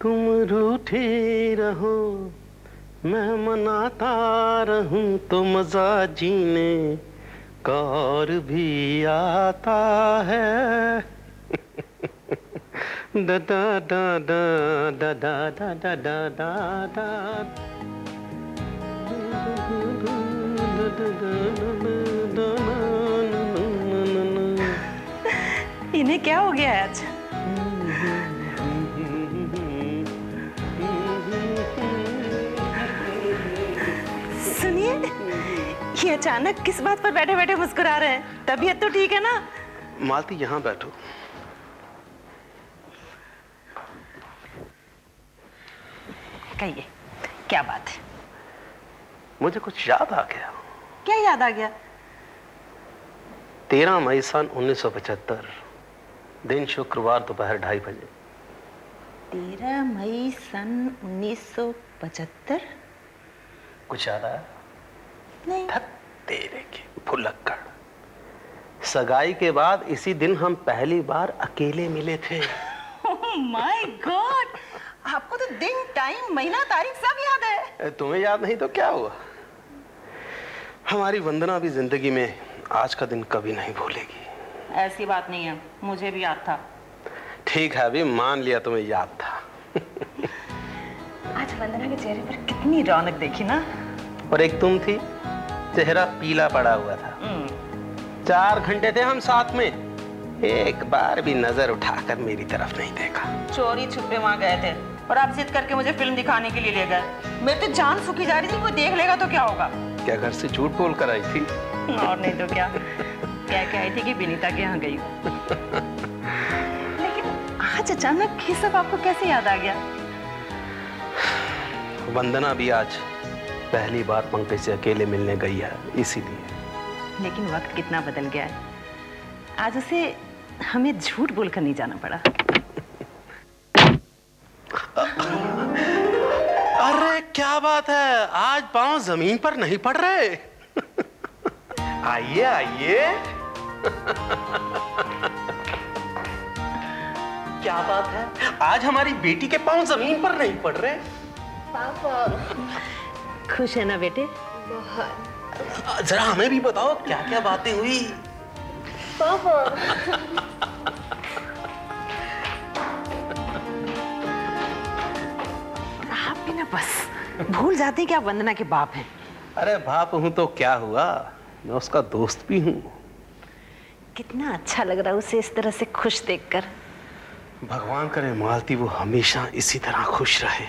तुम रूठे रहो मैं मनाता रहूं तो मजा जीने का और भी आता है। दा दा दा दा दा दा दा दा दा दा इन्हें क्या हो गया है आज? सुनिए, ये अचानक किस बात पर बैठे बैठे मुस्कुरा रहे हैं? तबीयत तो ठीक है ना? मालती यहाँ बैठो। कहिए, क्या बात है? मुझे कुछ याद आ गया। क्या याद आ गया? 13 मई सन 1975, दिन शुक्रवार दोपहर 2:30 बजे। 13 मई सन 1975? कुछ याद आया? नहीं। तेरे की भुलक्कड़। सगाई के बाद इसी दिन हम पहली बार अकेले मिले थे। ओह माय गॉड, आपको तो दिन, टाइम, महीना, तारीख सब याद है। तुम्हें याद नहीं तो क्या हुआ? हमारी वंदना भी जिंदगी में आज का दिन कभी नहीं भूलेगी। ऐसी बात नहीं है, मुझे भी याद था। ठीक है, अभी मान लिया तुम्हें याद था। आज वंदना के चेहरे पर कितनी रौनक देखी ना। और एक तुम थी, चेहरा पीला पड़ा हुआ था। 4 घंटे थे हम साथ में, एक बार भी नजर उठाकर मेरी तरफ नहीं देखा। चोरी छुपे वहाँ गए थे और आप जिद करके मुझे फिल्म दिखाने के लिए ले गए। मेरी तो जान सूखी जा रही थी, कोई देख लेगा तो क्या होगा। क्या घर से झूठ बोल कर आई थी? और नहीं तो क्या, कह के आई थी कि विनीता के यहाँ गई। लेकिन आज अचानक ये सब आपको कैसे याद आ गया? वंदना भी आज पहली बार पंकज से अकेले मिलने गई है, इसीलिए। लेकिन वक्त कितना बदल गया है, आज उसे हमें झूठ बोलकर नहीं जाना पड़ा। अरे क्या बात है, आज पांव जमीन पर नहीं पड़ रहे। आइए आइए। क्या बात है, आज हमारी बेटी के पांव जमीन पर नहीं पड़ रहे। पापा खुश है ना बेटे? बहुत। जरा हमें भी बताओ क्या क्या बातें हुई। पापा आप भी ना बस भूल जाते हैं कि आप वंदना के बाप हैं। अरे बाप हूं तो क्या हुआ, मैं उसका दोस्त भी हूं। कितना अच्छा लग रहा है उसे इस तरह से खुश देखकर। भगवान करे मालती वो हमेशा इसी तरह खुश रहे।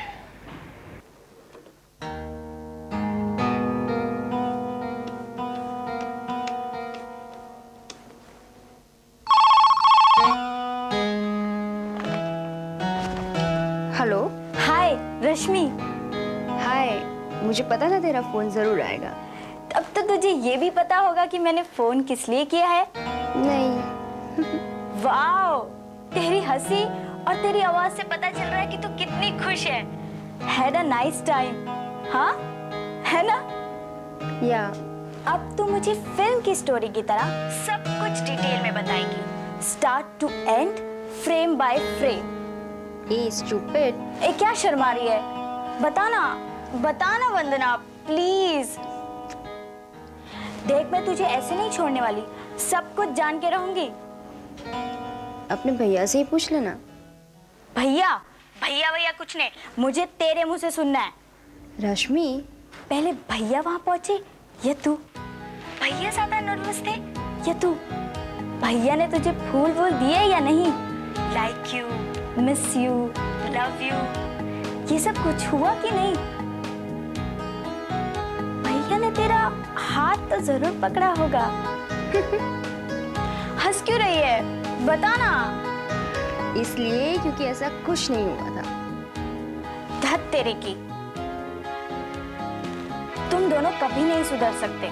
हेलो। हाय रश्मि। हाय, मुझे पता था तेरा फोन जरूर आएगा। अब तो तुझे ये भी पता होगा कि मैंने फोन किस लिए किया है। नहीं। वाओ, तेरी हंसी और तेरी आवाज से पता चल रहा है कि तू कितनी खुश है। Had a nice time, हाँ है ना? या अब तू मुझे फिल्म की स्टोरी की तरह सब कुछ डिटेल में बताएगी, start to end, frame by frame. ए स्टूपिड। ए क्या शर्मा रही है? बताना वंदना प्लीज। देख मैं तुझे ऐसे नहीं छोड़ने वाली, सब कुछ जान के रहूंगी। अपने भैया से ही पूछ लेना। भैया भैया कुछ नहीं, मुझे तेरे मुंह से सुनना है। रश्मि, पहले भैया वहां पहुंचे या तू? भैया ज्यादा नर्वस थे या तू? भैया ने तुझे फूल वूल दिए या नहीं? Like you, miss you, love you, ये सब कुछ हुआ कि नहीं? भैया ने तेरा हाथ तो जरूर पकड़ा होगा। हंस क्यों रही है, बताना। इसलिए क्योंकि ऐसा कुछ नहीं हुआ था। धत तेरे की, तुम दोनों कभी नहीं सुधर सकते।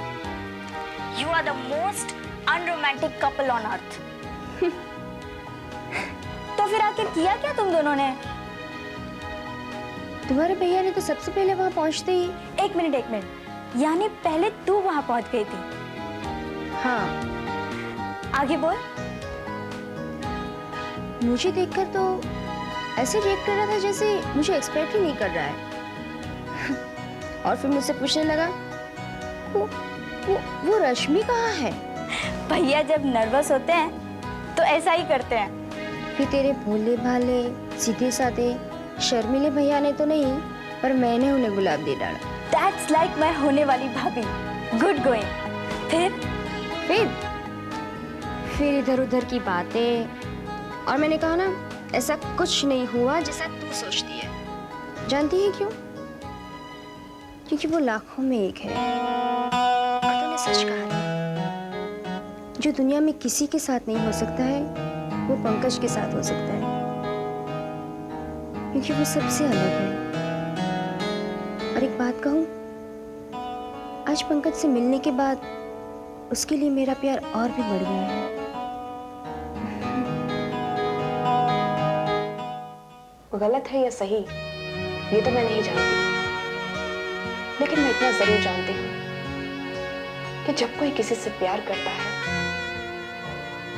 You are the most unromantic couple on earth. तो फिर आखिर किया क्या तुम दोनों ने? तुम्हारे भैया ने तो सबसे पहले वहां पहुंचते ही। एक मिनट, यानी पहले तू वहां पहुंच गई थी? हाँ। आगे बोल। मुझे देखकर तो ऐसे रिएक्ट कर रहा था जैसे मुझे एक्सपेक्ट ही नहीं कर रहा है। और फिर मुझसे पूछने लगा, वो रश्मि कहाँ है? भैया जब नर्वस होते हैं तो ऐसा ही करते हैं। फिर तेरे भोले भाले सीधे साधे शर्मीले भैया ने तो नहीं, पर मैंने उन्हें गुलाब दे डाला। That's like मैं होने वाली भाभी। Good going. फिर इधर उधर की बातें, और मैंने कहा ना ऐसा कुछ नहीं हुआ जैसा तू सोचती है। जानती है क्यों? क्योंकि वो लाखों में एक है। और तूने सच कहा था, जो दुनिया में किसी के साथ नहीं हो सकता है वो पंकज के साथ हो सकता है, क्योंकि वो सबसे अलग है। और एक बात कहूं, आज पंकज से मिलने के बाद उसके लिए मेरा प्यार और भी बढ़ गया है। गलत है या सही ये तो मैं नहीं जानती, लेकिन मैं इतना जरूर जानती हूँ कि जब कोई किसी से प्यार करता है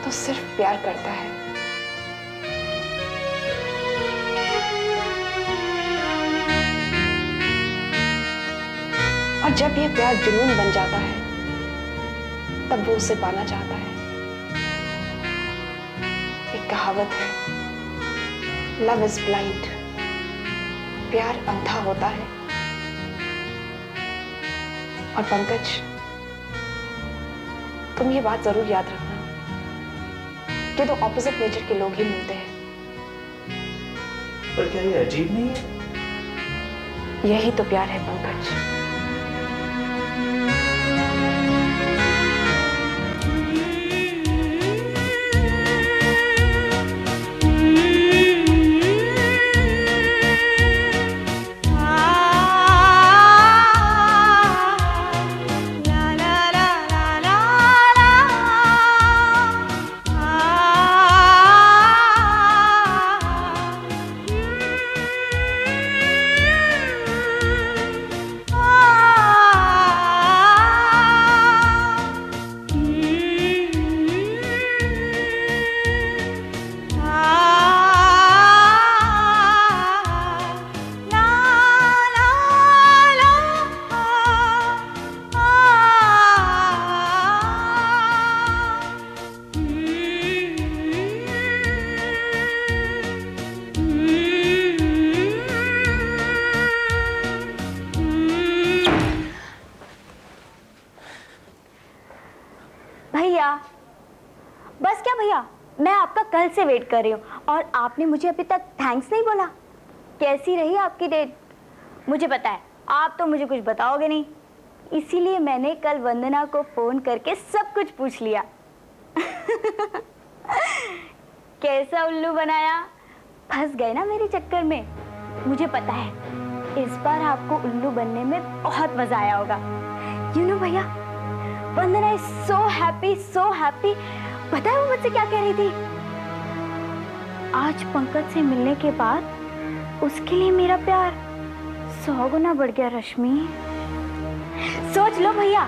तो सिर्फ प्यार करता है। और जब ये प्यार जुनून बन जाता है तब वो उसे पाना चाहता है। एक कहावत है, लव इज ब्लाइंड, प्यार अंधा होता है। और पंकज, तुम ये बात जरूर याद रखना कि दो ऑपोजिट नेचर के लोग ही मिलते हैं। पर क्या ये अजीब नहीं है? यही तो प्यार है पंकज। बस क्या भैया, मैं आपका कल से वेट कर रही हूँ और आपने मुझे अभी तक थैंक्स नहीं बोला। कैसी रही आपकी डेट? मुझे पता है आप तो मुझे कुछ बताओगे नहीं, इसीलिए मैंने कल वंदना को फोन करके सब कुछ पूछ लिया। कैसा उल्लू बनाया? फंस गए ना मेरे चक्कर में। मुझे पता है इस बार आपको उल्लू बनने में बहुत मजा आया होगा। यू नो भैया, Vandana is so happy, so happy. पता है वो मुझसे क्या कह रही थी? आज पंकज से मिलने के बाद उसके लिए मेरा प्यार 100 गुना बढ़ गया। रश्मि, सोच लो भैया,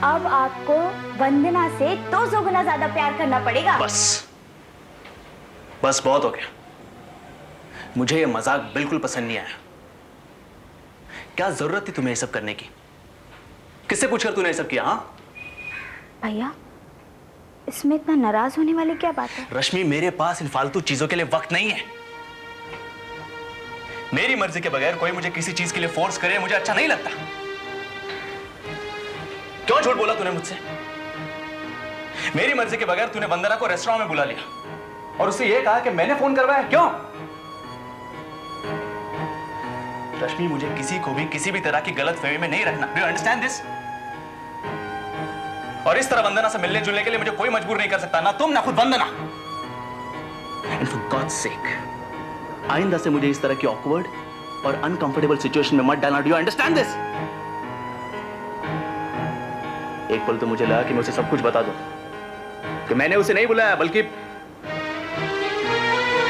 अब आपको वंदना से 200 गुना ज्यादा प्यार करना पड़ेगा। बस बस बहुत हो गया। मुझे ये मजाक बिल्कुल पसंद नहीं आया। क्या जरूरत थी तुम्हें ये सब करने की? किससे पूछकर तूने ये सब किया? हाँ भैया, इसमें इतना नाराज होने वाली क्या बात है? रश्मि, मेरे पास इन फालतू चीजों के लिए वक्त नहीं है। मेरी मर्जी के बगैर कोई मुझे किसी चीज के लिए फोर्स करे मुझे अच्छा नहीं लगता। क्यों झूठ बोला तूने मुझसे? मेरी मर्जी के बगैर तूने वंदना को रेस्टोरेंट में बुला लिया और उससे यह कहा कि मैंने फोन करवाया। क्यों? रश्मि, मुझे किसी को भी किसी भी तरह की गलतफहमी में नहीं रखना। Do you understand this? और इस तरह वंदना से मिलने जुलने के लिए मुझे कोई मजबूर नहीं कर सकता, ना तुम ना खुद वंदना। एंड फॉर गॉड्स सेक, आइंदा से मुझे इस तरह की ऑकवर्ड और अनकंफर्टेबल सिचुएशन में मत डालना। Do you understand this? एक पल तो मुझे लगा कि मैं उसे सब कुछ बता दूं कि मैंने उसे नहीं बुलाया, बल्कि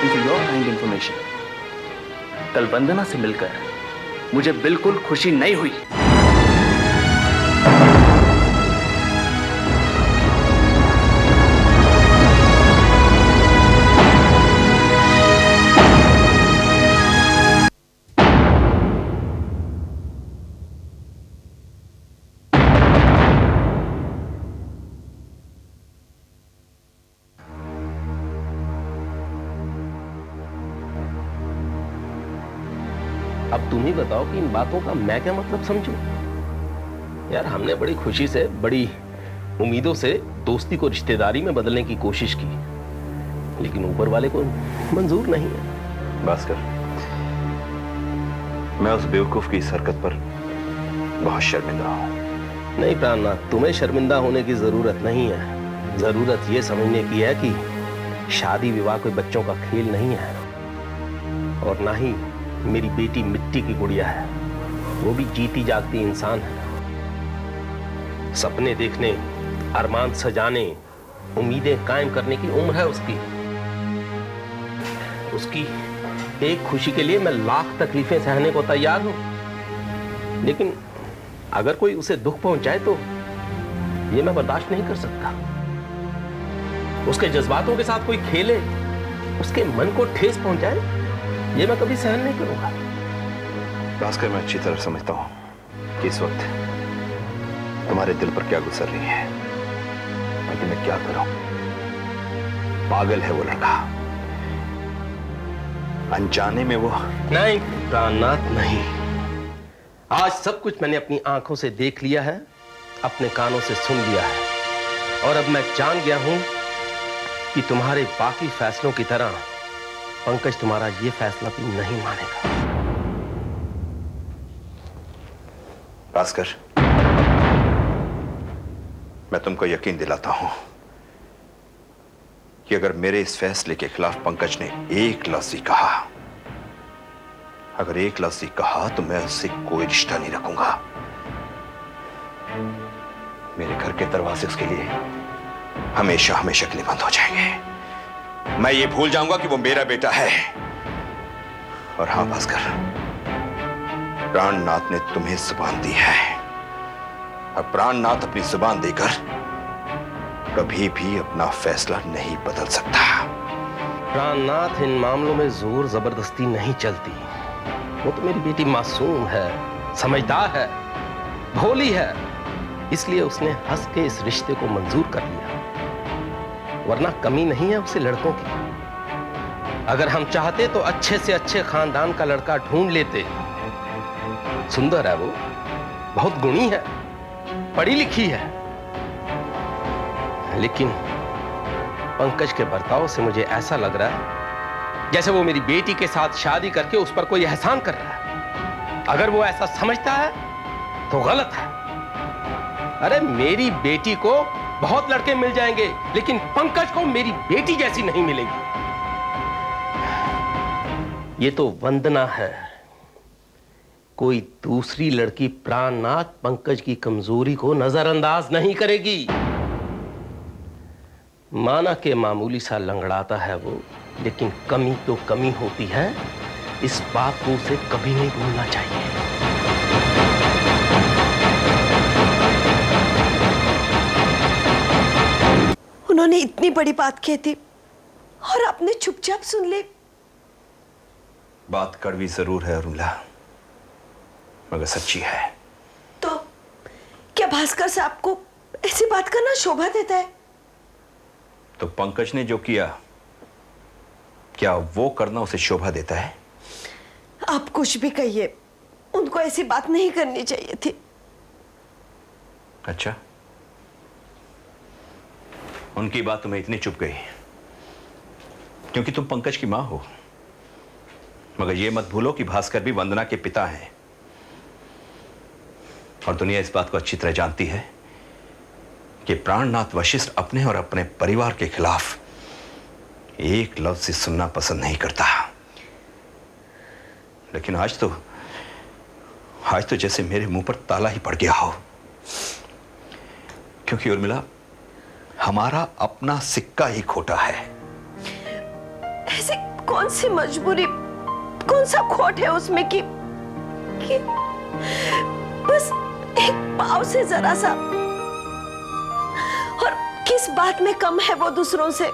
योर काइंड इंफॉर्मेशन, कल वंदना से मिलकर मुझे बिल्कुल खुशी नहीं हुई। अब तुम ही बताओ कि इन बातों का मैं क्या मतलब समझूं? यार हमने बड़ी खुशी से, बड़ी उम्मीदों से दोस्ती को रिश्तेदारी में बदलने की कोशिश की, लेकिन ऊपर वाले को मंजूर नहीं है। भास्कर, मैं उस बेवकूफ की इस हरकत पर बहुत शर्मिंदा हूं। नहीं प्राणनाथ, तुम्हें शर्मिंदा होने की जरूरत नहीं है। जरूरत यह समझने की है कि शादी विवाह कोई बच्चों का खेल नहीं है, और ना ही मेरी बेटी मिट्टी की गुड़िया है। वो भी जीती जागती इंसान है। सपने देखने, अरमान सजाने, उम्मीदें कायम करने की उम्र है उसकी। उसकी एक खुशी के लिए मैं लाख तकलीफें सहने को तैयार हूं, लेकिन अगर कोई उसे दुख पहुंचाए तो ये मैं बर्दाश्त नहीं कर सकता। उसके जज्बातों के साथ कोई खेले, उसके मन को ठेस पहुंचाए, ये मैं कभी सहन नहीं करूंगा। भास्कर, मैं अच्छी तरह समझता हूं कि इस वक्त तुम्हारे दिल पर क्या गुजर रही है, लेकिन मैं क्या करूं? पागल है वो लड़का। अनजाने में वो। नहीं प्राणनाथ, नहीं। आज सब कुछ मैंने अपनी आंखों से देख लिया है, अपने कानों से सुन लिया है, और अब मैं जान गया हूं कि तुम्हारे बाकी फैसलों की तरह पंकज तुम्हारा यह फैसला भी नहीं मानेगा। भास्कर, मैं तुमको यकीन दिलाता हूं कि अगर मेरे इस फैसले के खिलाफ पंकज ने एक लफ्ज भी कहा, अगर एक लफ्ज भी कहा, तो मैं उससे कोई रिश्ता नहीं रखूंगा। मेरे घर के दरवाजे उसके लिए हमेशा हमेशा के लिए बंद हो जाएंगे। मैं ये भूल जाऊंगा कि वो मेरा बेटा है। और हां भास्कर, प्राणनाथ ने तुम्हें जुबान दी है, और प्राणनाथ अपनी जुबान देकर कभी भी अपना फैसला नहीं बदल सकता। प्राणनाथ, इन मामलों में जोर जबरदस्ती नहीं चलती। वो तो मेरी बेटी मासूम है, समझदार है, भोली है, इसलिए उसने हंस के इस रिश्ते को मंजूर कर लिया, वरना कमी नहीं है उसे लड़कों की। अगर हम चाहते तो अच्छे से अच्छे खानदान का लड़का ढूंढ लेते। सुंदर है वो, बहुत गुणी है, पढ़ी लिखी है, लेकिन पंकज के बर्ताव से मुझे ऐसा लग रहा है जैसे वो मेरी बेटी के साथ शादी करके उस पर कोई एहसान कर रहा है। अगर वो ऐसा समझता है तो गलत है। अरे मेरी बेटी को बहुत लड़के मिल जाएंगे, लेकिन पंकज को मेरी बेटी जैसी नहीं मिलेगी। ये तो वंदना है। कोई दूसरी लड़की प्राणनाथ पंकज की कमजोरी को नजरअंदाज नहीं करेगी। माना के मामूली सा लंगड़ाता है वो, लेकिन कमी तो कमी होती है। इस बात को उसे कभी नहीं भूलना चाहिए। उन्होंने इतनी बड़ी बात कही थी और आपने चुपचाप सुन ले। बात कड़वी जरूर है उर्मिला, मगर सच्ची है। तो क्या भास्कर साहब को ऐसी बात करना शोभा देता है? तो पंकज ने जो किया, क्या वो करना उसे शोभा देता है? आप कुछ भी कहिए, उनको ऐसी बात नहीं करनी चाहिए थी। अच्छा, उनकी बात तुम्हें इतनी चुप गई क्योंकि तुम पंकज की मां हो। मगर यह मत भूलो कि भास्कर भी वंदना के पिता हैं, और दुनिया इस बात को अच्छी तरह जानती है कि प्राणनाथ वशिष्ठ अपने और अपने परिवार के खिलाफ एक लफ्ज से सुनना पसंद नहीं करता। लेकिन आज तो जैसे मेरे मुंह पर ताला ही पड़ गया हो, क्योंकि उर्मिला, हमारा अपना सिक्का ही खोटा है। ऐसी कौन सी मजबूरी, कौन सा खोट है उसमें कि बस एक पाव से जरा सा, और किस बात में कम है वो दूसरों से?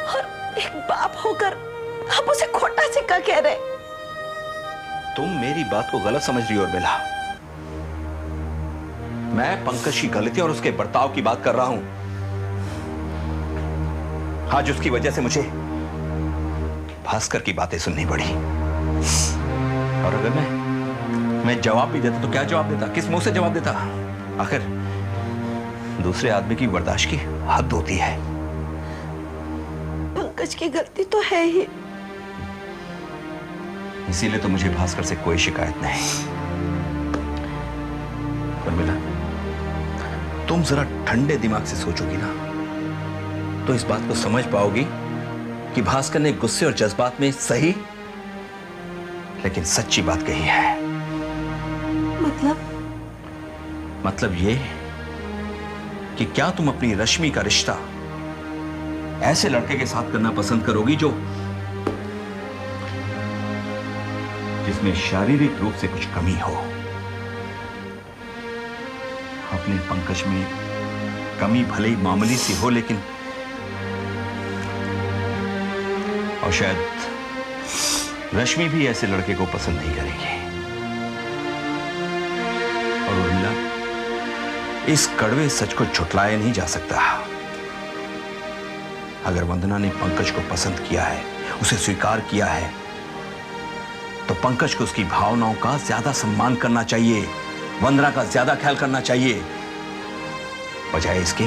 और एक बाप होकर आप उसे खोटा सिक्का कह रहे। तुम मेरी बात को गलत समझ रही हो उर्मिला। मैं पंकज की गलती और उसके बर्ताव की बात कर रहा हूं। आज उसकी वजह से मुझे भास्कर की बातें सुननी पड़ी। और अगर मैं जवाब भी देता तो क्या जवाब देता, किस मुंह से जवाब देता? आखिर दूसरे आदमी की बर्दाश्त की हद होती है। पंकज की गलती तो है ही, इसीलिए तो मुझे भास्कर से कोई शिकायत नहीं। उर्मिला, तुम जरा ठंडे दिमाग से सोचोगी ना तो इस बात को समझ पाओगी कि भास्कर ने गुस्से और जज्बात में सही लेकिन सच्ची बात कही है। मतलब ये कि क्या तुम अपनी रश्मि का रिश्ता ऐसे लड़के के साथ करना पसंद करोगी जिसमें शारीरिक रूप से कुछ कमी हो? अपने पंकज में कमी भले ही मामूली सी हो, लेकिन और शायद रश्मि भी ऐसे लड़के को पसंद नहीं करेगी। और उर्मिला, इस कड़वे सच को झुठलाया नहीं जा सकता। अगर वंदना ने पंकज को पसंद किया है, उसे स्वीकार किया है, तो पंकज को उसकी भावनाओं का ज्यादा सम्मान करना चाहिए, वंदना का ज्यादा ख्याल करना चाहिए, बजाय इसके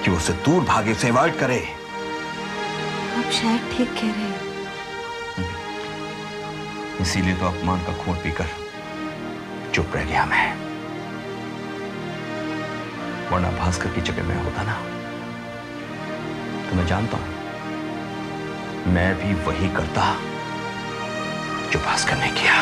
कि वो उससे दूर भागे, उसे अवॉइड करे। आप शायद ठीक कह रहे हैं। इसीलिए तो अपमान का खून पीकर चुप रह गया मैं, वरना भास्कर की जगह में होता ना तो मैं जानता हूं मैं भी वही करता जो भास्कर ने किया।